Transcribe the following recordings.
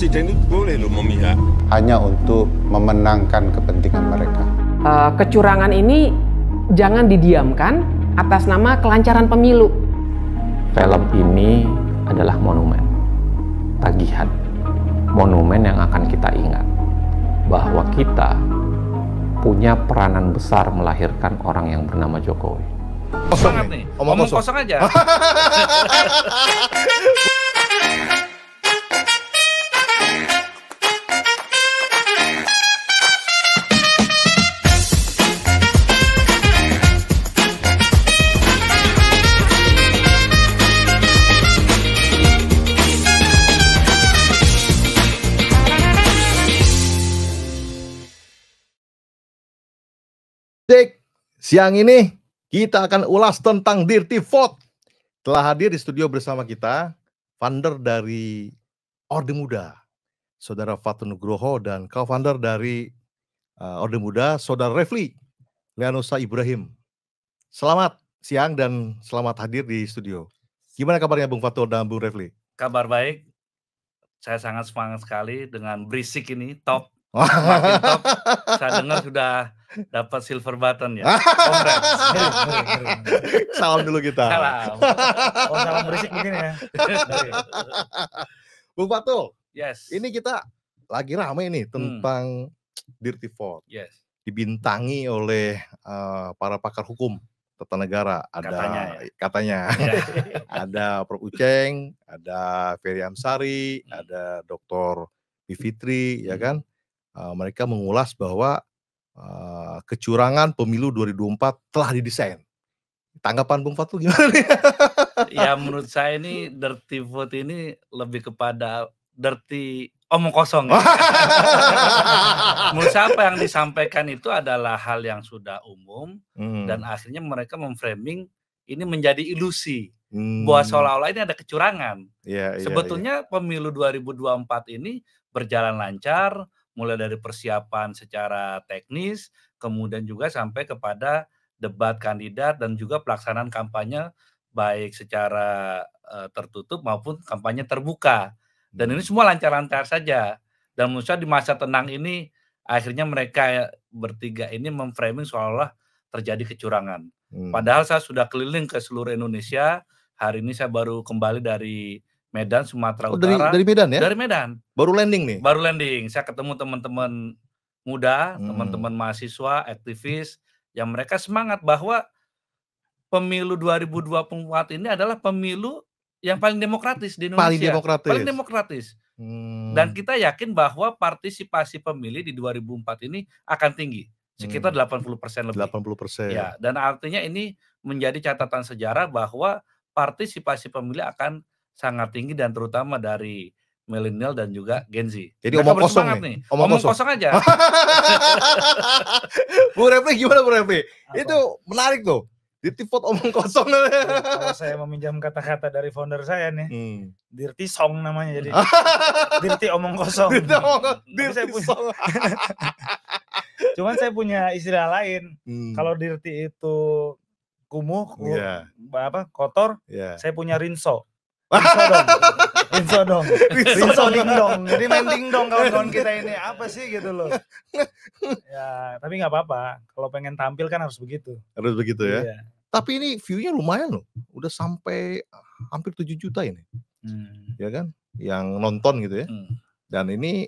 presiden itu boleh loh memihak. Hanya untuk memenangkan kepentingan mereka. Kecurangan ini jangan didiamkan atas nama kelancaran pemilu. Film ini adalah monumen, tagihan, monumen yang akan kita ingat bahwa kita punya peranan besar melahirkan orang yang bernama Jokowi. Kosong nih, omong kosong aja. Siang ini kita akan ulas tentang Dirty Vote. Telah hadir di studio bersama kita founder dari Orde Muda, Saudara Fatur Nugroho, dan co-founder dari Orde Muda, Saudara Refli Leanusa Ibrahim. Selamat siang dan selamat hadir di studio. Gimana kabarnya Bung Fatur dan Bung Refli? Kabar baik. Saya sangat semangat sekali dengan berisik ini, top. Makin top. Saya dengar sudah dapat silver button ya. Congrats. Salam dulu kita. Salam. Oh, salam berisik mungkin ya. Bung Fatul, Yes. ini kita lagi ramai nih tentang Dirty Vote. Yes. Dibintangi oleh para pakar hukum tata negara. Ada katanya. Ya. Ada Prof. Uceng, ada Ferry Amsari, ada Dr. Bivitri, ya kan? Mereka mengulas bahwa kecurangan pemilu 2024 telah didesain. Tanggapan Bung Fatul gimana nih? Ya menurut saya ini dirty vote ini lebih kepada dirty omong kosong. Ya. Menurut saya apa yang disampaikan itu adalah hal yang sudah umum dan akhirnya mereka memframing ini menjadi ilusi bahwa seolah-olah ini ada kecurangan. Sebetulnya pemilu 2024 ini berjalan lancar, mulai dari persiapan secara teknis, kemudian juga sampai kepada debat kandidat dan juga pelaksanaan kampanye baik secara tertutup maupun kampanye terbuka. Dan ini semua lancar-lancar saja. Dan menurut saya di masa tenang ini akhirnya mereka bertiga ini memframing seolah-olah terjadi kecurangan. Padahal saya sudah keliling ke seluruh Indonesia. Hari ini saya baru kembali dari Medan, Sumatera Utara. Dari Medan ya? Dari Medan. Baru landing nih? Baru landing. Saya ketemu teman-teman muda, teman-teman mahasiswa, aktivis, yang mereka semangat bahwa pemilu 2024 ini adalah pemilu yang paling demokratis di Indonesia. Paling demokratis. Dan kita yakin bahwa partisipasi pemilih di 2004 ini akan tinggi. Sekitar 80% lebih. 80%. Ya, dan artinya ini menjadi catatan sejarah bahwa partisipasi pemilih akan sangat tinggi dan terutama dari milenial dan juga Gen Z. Jadi omong kosong nih. Omong kosong aja. Bu Refli gimana Bu Refli? Itu menarik tuh. Dirty vote omong kosong. Kalau saya meminjam kata-kata dari founder saya nih, dirty song namanya jadi. Dirty omong kosong. Dirty song. Cuman saya punya istilah lain. Kalau dirty itu kumuh, kotor, saya punya rinso. Rinso dong. Rinso ding dong. Jadi main ding dong kawan-kawan kita ini. Apa sih gitu loh. Ya, tapi nggak apa-apa. Kalau pengen tampil kan harus begitu. Harus begitu ya. Iya. Tapi ini view-nya lumayan loh. Udah sampai hampir 7 juta ini. Ya kan? Yang nonton gitu ya. Dan ini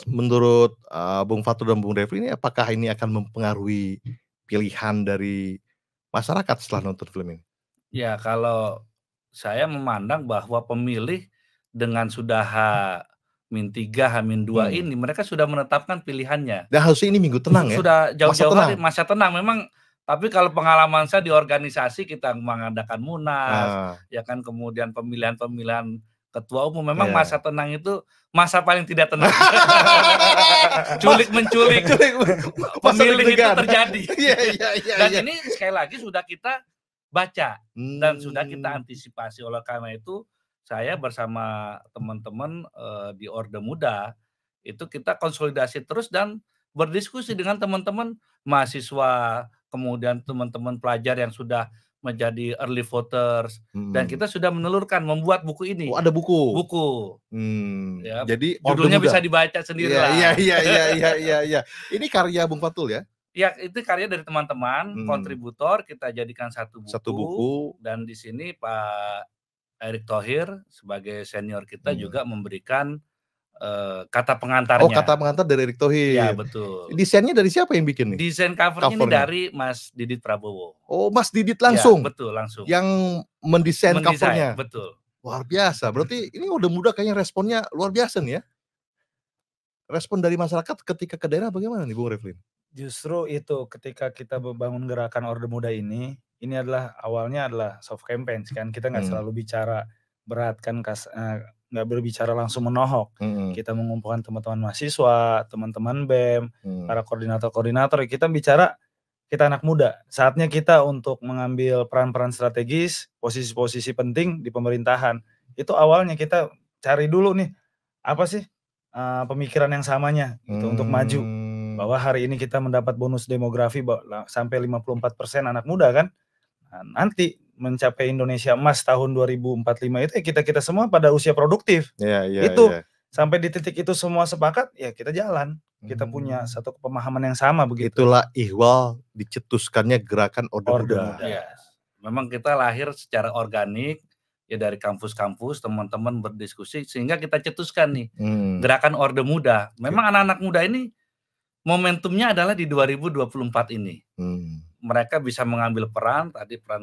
menurut Bung Fatur dan Bung Refli ini apakah ini akan mempengaruhi pilihan dari masyarakat setelah nonton film ini? Ya, kalau saya memandang bahwa pemilih dengan sudah H-3, H-2 ini mereka sudah menetapkan pilihannya. Dan harusnya ini minggu tenang ya? Sudah jauh-jauh hari masa tenang memang. Tapi kalau pengalaman saya di organisasi kita mengadakan munas, ya kan, kemudian pemilihan ketua umum, memang masa tenang itu masa paling tidak tenang. Culik-menculik pemilih itu terjadi. Dan ini sekali lagi sudah kita baca dan sudah kita antisipasi. Oleh karena itu saya bersama teman-teman di Orde Muda itu kita konsolidasi terus dan berdiskusi dengan teman-teman mahasiswa, kemudian teman-teman pelajar yang sudah menjadi early voters, dan kita sudah menelurkan membuat buku ini. Oh, ada buku. Buku. Ya, jadi judulnya bisa dibaca sendiri lah. Iya. Ini karya Bung Fatul ya? Ya, itu karya dari teman-teman, kontributor, kita jadikan satu buku. Dan di sini Pak Erick Thohir sebagai senior kita juga memberikan kata pengantarnya. Oh, kata pengantar dari Erick Thohir. Ya, betul. Desainnya dari siapa yang bikin nih? Desain covernya ini dari Mas Didit Prabowo. Oh, Mas Didit langsung? Ya, betul, langsung. Yang mendesain covernya? Betul. Luar biasa. Berarti ini udah muda kayaknya responnya luar biasa nih ya? Respon dari masyarakat ketika ke daerah bagaimana nih Bung Reflin? Justru itu, ketika kita membangun gerakan Orde Muda ini awalnya adalah soft campaign kan, kita nggak selalu bicara berat kan, nggak berbicara langsung menohok. Kita mengumpulkan teman-teman mahasiswa, teman-teman BEM, para koordinator-koordinator, kita bicara kita anak muda, saatnya kita untuk mengambil peran-peran strategis, posisi-posisi penting di pemerintahan. Itu awalnya kita cari dulu nih, apa sih pemikiran yang samanya gitu untuk maju. Bahwa hari ini kita mendapat bonus demografi sampai 54% anak muda kan. Nah, nanti mencapai Indonesia Emas tahun 2045 itu ya kita semua pada usia produktif. Sampai di titik itu semua sepakat, ya kita jalan. Kita punya satu pemahaman yang sama begitu. Itulah ihwal dicetuskannya gerakan Orde Muda. Ya. Memang kita lahir secara organik ya dari kampus-kampus, teman-teman berdiskusi sehingga kita cetuskan nih gerakan Orde Muda. Memang anak-anak muda ini momentumnya adalah di 2024 ini. Mereka bisa mengambil peran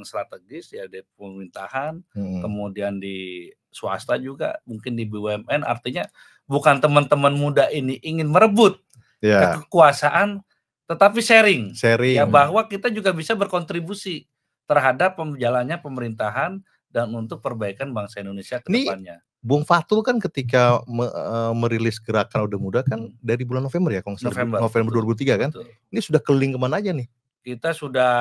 strategis ya di pemerintahan, kemudian di swasta juga, mungkin di BUMN. Artinya bukan teman-teman muda ini ingin merebut kekuasaan, tetapi sharing. Ya, bahwa kita juga bisa berkontribusi terhadap jalannya pemerintahan dan untuk perbaikan bangsa Indonesia ke depannya. Bung Fatul kan ketika merilis gerakan Orde Muda kan dari bulan November ya, November 2003 kan. Betul. Ini sudah keliling kemana aja nih? Kita sudah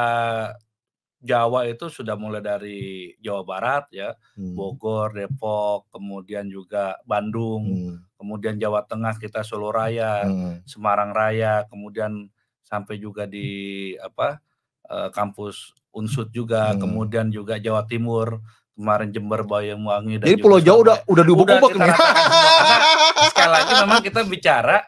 Jawa itu sudah mulai dari Jawa Barat ya, Bogor, Depok, kemudian juga Bandung, kemudian Jawa Tengah kita Solo Raya, Semarang Raya, kemudian sampai juga di kampus Unsud juga, kemudian juga Jawa Timur. Kemarin Jember, Banyuwangi, dan jadi Pulau Jawa udah diubah-ubah nih. Sekali lagi memang kita bicara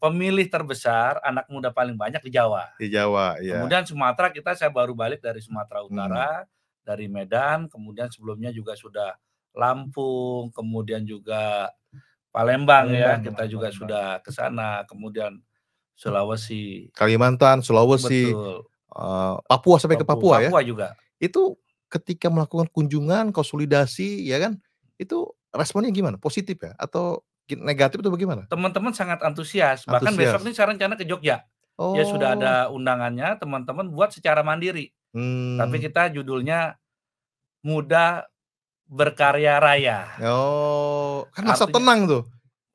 pemilih terbesar, anak muda paling banyak di Jawa. Di Jawa, ya. Kemudian Sumatera saya baru balik dari Sumatera Utara, dari Medan, kemudian sebelumnya juga sudah Lampung, kemudian juga Palembang ya, kita juga sudah ke sana, kemudian Sulawesi, Kalimantan, Sulawesi, Papua sampai ke Papua ya. Papua juga. Itu ketika melakukan kunjungan, konsolidasi, ya kan, itu responnya gimana? Positif ya? Atau negatif itu bagaimana? Teman-teman sangat antusias. Bahkan besok ini saya rencana ke Jogja. Ya sudah ada undangannya, teman-teman buat secara mandiri. Tapi kita judulnya Muda Berkarya Raya. Kan masa tenang tuh.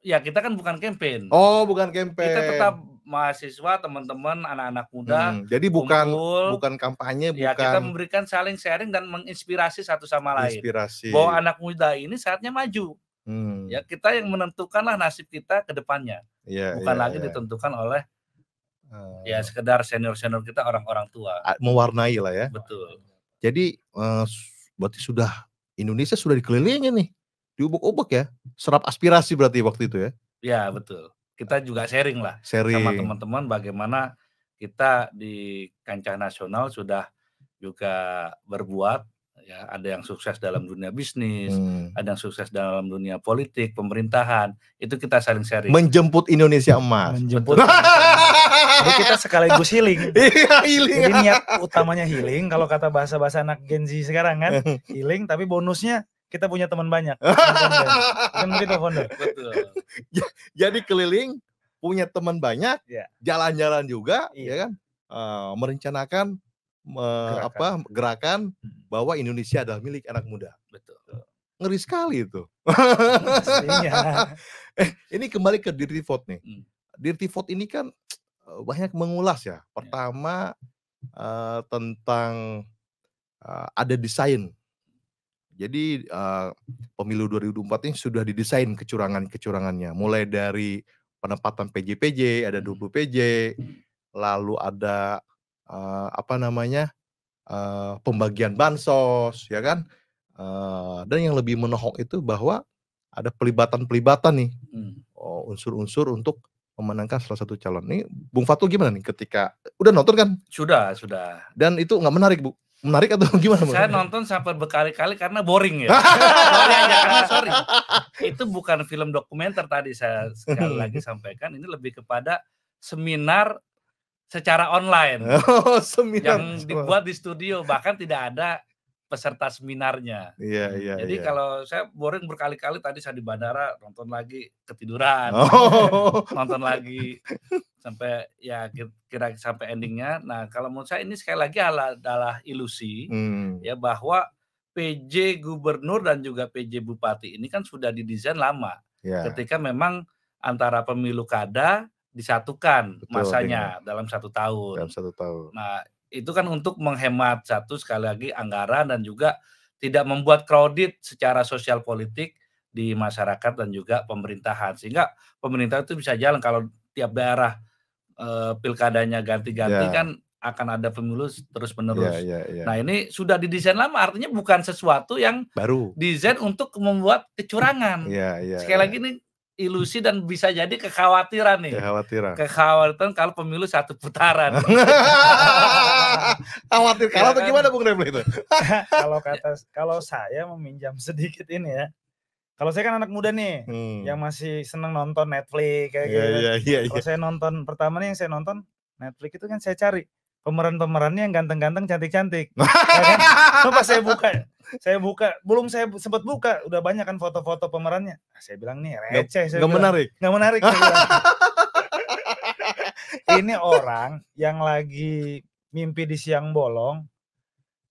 Ya, kita kan bukan campaign. Bukan campaign. Kita tetap mahasiswa, teman-teman, anak-anak muda. Jadi bukan kampanye, ya, kita memberikan saling sharing dan menginspirasi satu sama lain. Bahwa anak muda ini saatnya maju. Ya, kita yang menentukanlah nasib kita ke depannya. Bukan lagi ditentukan oleh ya sekedar senior-senior kita, orang-orang tua. Mewarnai lah ya. Betul. Jadi berarti Indonesia sudah dikelilingi nih. Diubek-ubek ya. Serap aspirasi berarti waktu itu ya. Ya, betul. Kita juga sharing lah sama teman-teman bagaimana kita di kancah nasional sudah juga berbuat ya, ada yang sukses dalam dunia bisnis, ada yang sukses dalam dunia politik, pemerintahan, itu kita saling sharing. Menjemput Indonesia Emas. Jadi kita sekaligus healing. Healing. Jadi niat utamanya healing, kalau kata bahasa-bahasa anak Gen Z sekarang kan, healing, tapi bonusnya kita punya teman banyak. Kan begitu, founder. Betul. Jadi keliling, punya teman banyak, jalan-jalan juga, ya kan, merencanakan gerakan bahwa Indonesia adalah milik anak muda. Betul. Ngeri sekali itu. Ini kembali ke Dirty Vote nih. Dirty Vote ini kan banyak mengulas ya. Pertama tentang ada desain. Jadi pemilu 2024 ini sudah didesain kecurangannya. Mulai dari penempatan PJ, ada 20 PJ, lalu ada pembagian bansos, ya kan? Dan yang lebih menohok itu bahwa ada pelibatan nih, unsur-unsur untuk memenangkan salah satu calon. Nih, Bung Fatul gimana nih ketika udah nonton kan? Sudah. Dan itu nggak menarik, Bu? Menarik atau gimana? Saya nonton sampai berkali-kali karena boring ya. Sorry. Itu bukan film dokumenter tadi saya sekali lagi sampaikan. Ini lebih kepada seminar secara online. Seminar yang dibuat di studio, bahkan tidak ada peserta seminarnya. Iya. Jadi kalau saya boring berkali-kali, tadi saya di bandara nonton lagi ketiduran. Nonton lagi sampai ya kira sampai endingnya. Nah, kalau menurut saya ini sekali lagi adalah ilusi ya, bahwa PJ Gubernur dan juga PJ Bupati ini kan sudah didesain lama. Ketika memang antara pemilu kada disatukan. Betul, masanya dalam 1 tahun. Nah, itu kan untuk menghemat sekali lagi anggaran dan juga tidak membuat crowded secara sosial politik di masyarakat dan juga pemerintahan, sehingga pemerintah itu bisa jalan. Kalau tiap daerah pilkadanya ganti-ganti kan akan ada pemilu terus-menerus. Nah, ini sudah didesain lama, artinya bukan sesuatu yang baru desain untuk membuat kecurangan. Sekali lagi ini ilusi dan bisa jadi kekhawatiran nih. Kekhawatiran kalau pemilu 1 putaran. Khawatir kalah atau gimana Bung Refli itu? Kalau saya meminjam sedikit ini ya. Kalau saya kan anak muda nih, yang masih seneng nonton Netflix kayak gitu. Kalau saya nonton pertama nih, yang saya nonton Netflix itu kan saya cari pemeran-pemerannya yang ganteng-ganteng, cantik-cantik. Ya kan? Pas saya buka, belum saya sempat buka, udah banyak kan foto-foto pemerannya. Saya bilang nih receh. Nggak menarik. Ini orang yang lagi mimpi di siang bolong,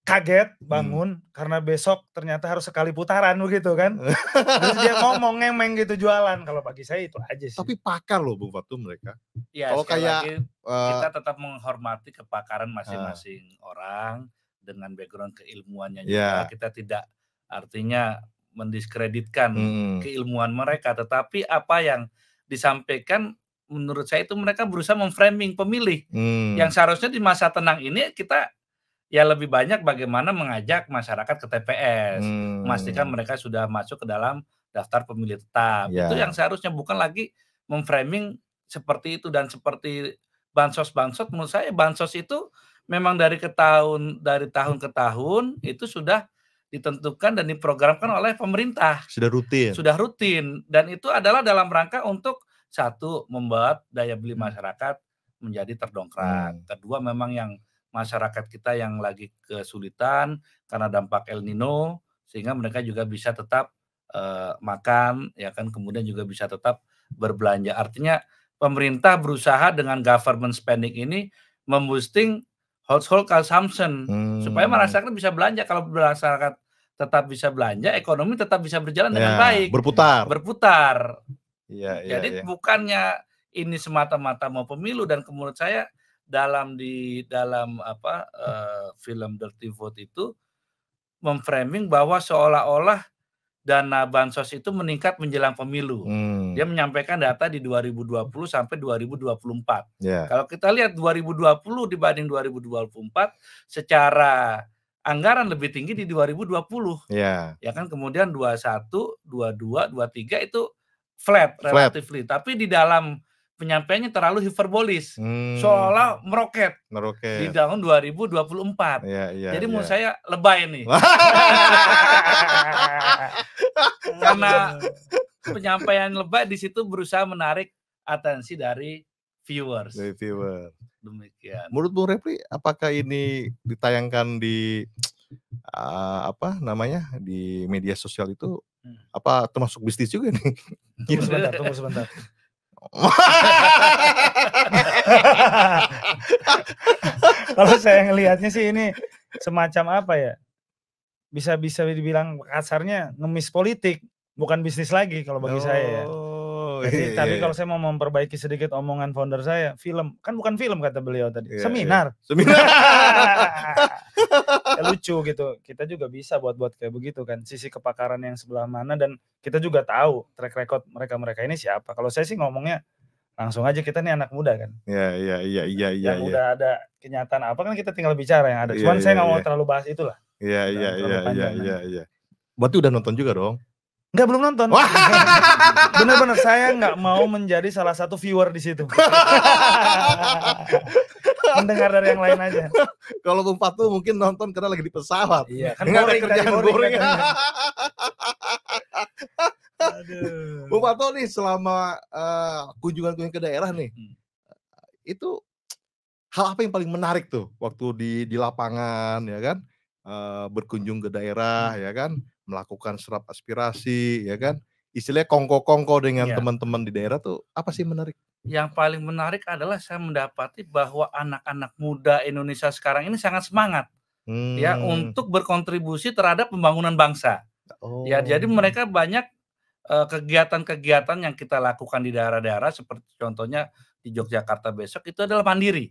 kaget bangun karena besok ternyata harus sekali putaran begitu kan. Terus dia ngomong ngemeng gitu jualan. Kalau bagi saya itu aja sih. Tapi pakar loh Bung Fatul mereka. Ya, kalau kayak kita tetap menghormati kepakaran masing-masing orang dengan background keilmuannya juga. Kita tidak artinya mendiskreditkan keilmuan mereka, tetapi apa yang disampaikan menurut saya itu mereka berusaha memframing pemilih yang seharusnya di masa tenang ini kita ya lebih banyak bagaimana mengajak masyarakat ke TPS, memastikan mereka sudah masuk ke dalam daftar pemilih tetap. Itu yang seharusnya, bukan lagi memframing seperti itu. Dan seperti bansos menurut saya bansos itu memang dari tahun ke tahun itu sudah ditentukan dan diprogramkan oleh pemerintah. Sudah rutin. Dan itu adalah dalam rangka untuk satu, membuat daya beli masyarakat menjadi terdongkrak. Kedua, memang yang masyarakat kita yang lagi kesulitan karena dampak El Nino, sehingga mereka juga bisa tetap makan, ya kan, kemudian juga bisa tetap berbelanja. Artinya pemerintah berusaha dengan government spending ini memboosting household consumption supaya masyarakat bisa belanja. Kalau masyarakat tetap bisa belanja, ekonomi tetap bisa berjalan dengan baik, berputar. Jadi bukannya ini semata-mata mau pemilu. Dan menurut saya dalam film Dirty Vote itu memframing bahwa seolah-olah dana bansos itu meningkat menjelang pemilu. Dia menyampaikan data di 2020 sampai 2024. Kalau kita lihat 2020 dibanding 2024 secara anggaran lebih tinggi di 2020. Ya kan, kemudian 21, 22, 23 itu flat relatively. Tapi di dalam penyampaiannya terlalu hiperbolis, seolah meroket di tahun 2024. Jadi menurut saya lebay nih. Karena penyampaian lebay di situ berusaha menarik atensi dari viewers. Demikian. Menurut Bung Refli, apakah ini ditayangkan di di media sosial itu apa termasuk bisnis juga nih? Tunggu sebentar. Kalau saya ngelihatnya sih ini semacam apa ya, bisa dibilang kasarnya ngemis politik, bukan bisnis lagi kalau bagi saya ya. Jadi tapi kalau saya mau memperbaiki sedikit omongan founder saya, film kan bukan film kata beliau tadi, seminar. Ya, lucu gitu. Kita juga bisa buat kayak begitu kan, sisi kepakaran yang sebelah mana, dan kita juga tahu track record mereka ini siapa. Kalau saya sih ngomongnya langsung aja kita nih anak muda kan. Iya. Yang udah ada kenyataan apa kan kita tinggal bicara yang ada. Cuman saya nggak mau terlalu bahas itulah. Iya. Berarti udah nonton juga dong? Enggak, belum nonton. Bener-bener saya nggak mau menjadi salah satu viewer di situ. Mendengar dari yang lain aja. Kalau Bung Fatu mungkin nonton karena lagi di pesawat. Iya, kan nggak ada kerjaan boring. Bung Fatu nih selama kunjungan ke daerah nih, itu hal apa yang paling menarik tuh waktu di lapangan ya kan, berkunjung ke daerah ya kan, melakukan serap aspirasi ya kan, istilahnya kongko-kongko dengan teman-teman di daerah tuh apa sih menarik? Yang paling menarik adalah saya mendapati bahwa anak-anak muda Indonesia sekarang ini sangat semangat ya untuk berkontribusi terhadap pembangunan bangsa. Ya, jadi mereka banyak kegiatan-kegiatan yang kita lakukan di daerah-daerah seperti contohnya di Yogyakarta besok itu adalah mandiri.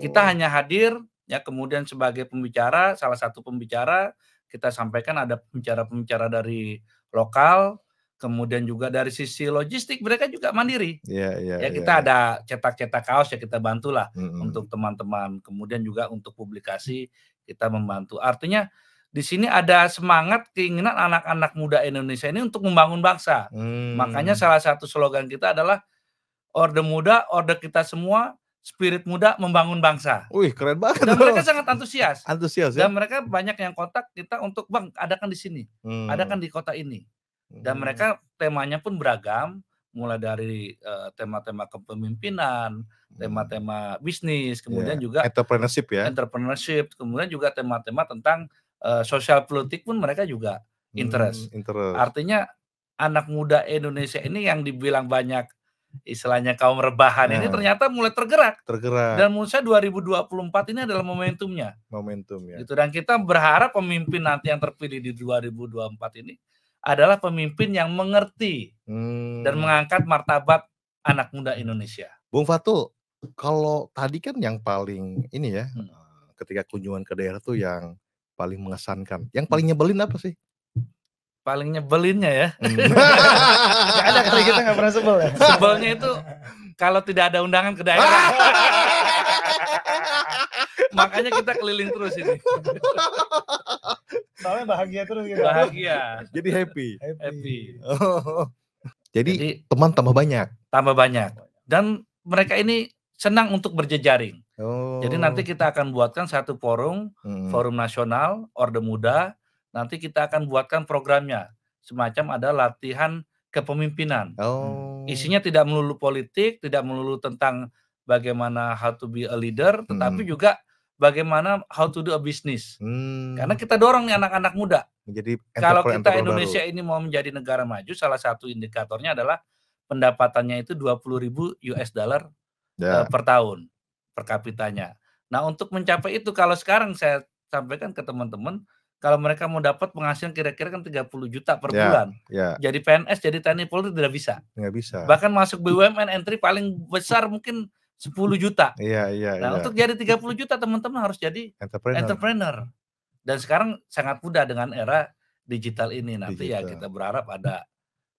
Kita hanya hadir ya, kemudian sebagai pembicara, salah satu pembicara kita sampaikan ada pembicara-pembicara dari lokal, kemudian juga dari sisi logistik mereka juga mandiri. Ya kita ada cetak-cetak kaos ya kita bantulah untuk teman-teman. Kemudian juga untuk publikasi kita membantu. Artinya di sini ada semangat keinginan anak-anak muda Indonesia ini untuk membangun bangsa. Makanya salah satu slogan kita adalah Orde Muda, Orde Kita Semua, Spirit Muda Membangun Bangsa. Wih, keren banget. Dan mereka sangat antusias. Antusias ya. Dan mereka banyak yang kontak kita untuk, Bang, adakan di sini, adakan di kota ini. Dan mereka temanya pun beragam, mulai dari tema-tema kepemimpinan, tema-tema bisnis, kemudian juga entrepreneurship, kemudian juga tema-tema tentang sosial politik pun mereka juga interest. Artinya anak muda Indonesia ini yang dibilang banyak istilahnya kaum rebahan ini ternyata mulai tergerak. Dan menurut saya 2024 ini adalah momentumnya. Gitu. Dan kita berharap pemimpin nanti yang terpilih di 2024 ini adalah pemimpin yang mengerti dan mengangkat martabat anak muda Indonesia. Bung Fatu, kalau tadi kan yang paling ini ya, ketika kunjungan ke daerah tuh yang paling mengesankan. Yang paling nyebelin apa sih? Paling nyebelinnya ya. Gak ada kali kita gak pernah sebel ya. Sebelnya itu kalau tidak ada undangan ke daerah. Makanya kita keliling terus ini. Soalnya bahagia terus gitu. Bahagia. Jadi happy. Jadi teman tambah banyak. Tambah banyak. Dan mereka ini senang untuk berjejaring. Jadi nanti kita akan buatkan satu forum nasional Orde Muda. Nanti kita akan buatkan programnya, semacam ada latihan kepemimpinan. Isinya tidak melulu politik, tidak melulu tentang bagaimana how to be a leader, tetapi juga bagaimana how to do a business. Karena kita dorong nih anak-anak muda. Kalau kita Indonesia ini mau menjadi negara maju, salah satu indikatornya adalah pendapatannya itu 20.000 US dollar per tahun, per kapitanya. Nah, untuk mencapai itu, kalau sekarang saya sampaikan ke teman-teman, kalau mereka mau dapat penghasilan kira-kira kan 30 juta per bulan. Jadi PNS, jadi TNI Polri tidak bisa. Nggak bisa. Bahkan masuk BUMN entry paling besar mungkin 10 juta. Nah, untuk jadi 30 juta teman-teman harus jadi entrepreneur. Dan sekarang sangat mudah dengan era digital ini. Nanti ya kita berharap ada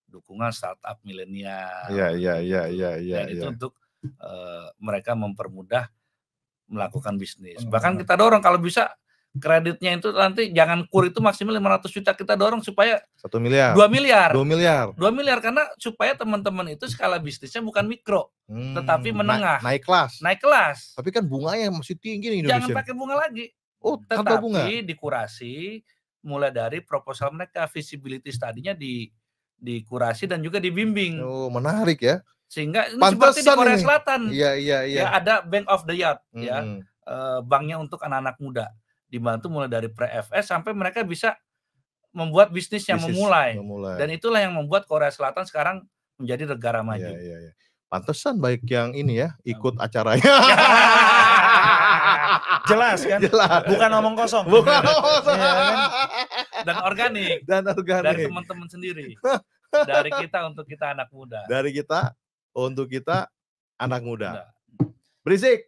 dukungan startup milenial. Dan itu untuk mereka mempermudah melakukan bisnis. Bahkan kita dorong kalau bisa kreditnya itu nanti jangan kur itu maksimal 500 juta, kita dorong supaya 1 miliar. 2 miliar. 2 miliar. 2 miliar karena supaya teman-teman itu skala bisnisnya bukan mikro, tetapi menengah. Naik kelas. Naik kelas. Tapi kan bunganya masih tinggi nih Indonesia. Jangan pakai bunga lagi. Tanpa bunga. Tetapi dikurasi mulai dari proposal mereka, feasibility study-nya dikurasi dan juga dibimbing. Menarik ya. Sehingga ini seperti di Korea Selatan. Iya. Ya, ada Bank of the Youth ya. Banknya untuk anak-anak muda. Dibantu mulai dari pre-FS sampai mereka bisa membuat bisnis yang memulai. Dan itulah yang membuat Korea Selatan sekarang menjadi negara maju. Pantesan baik yang ini ya, ikut acaranya. Jelas kan? Jelas. Bukan omong kosong. Dan organik. Dari teman-teman sendiri. Dari kita untuk kita anak muda. Dari kita untuk kita anak muda. Berisik.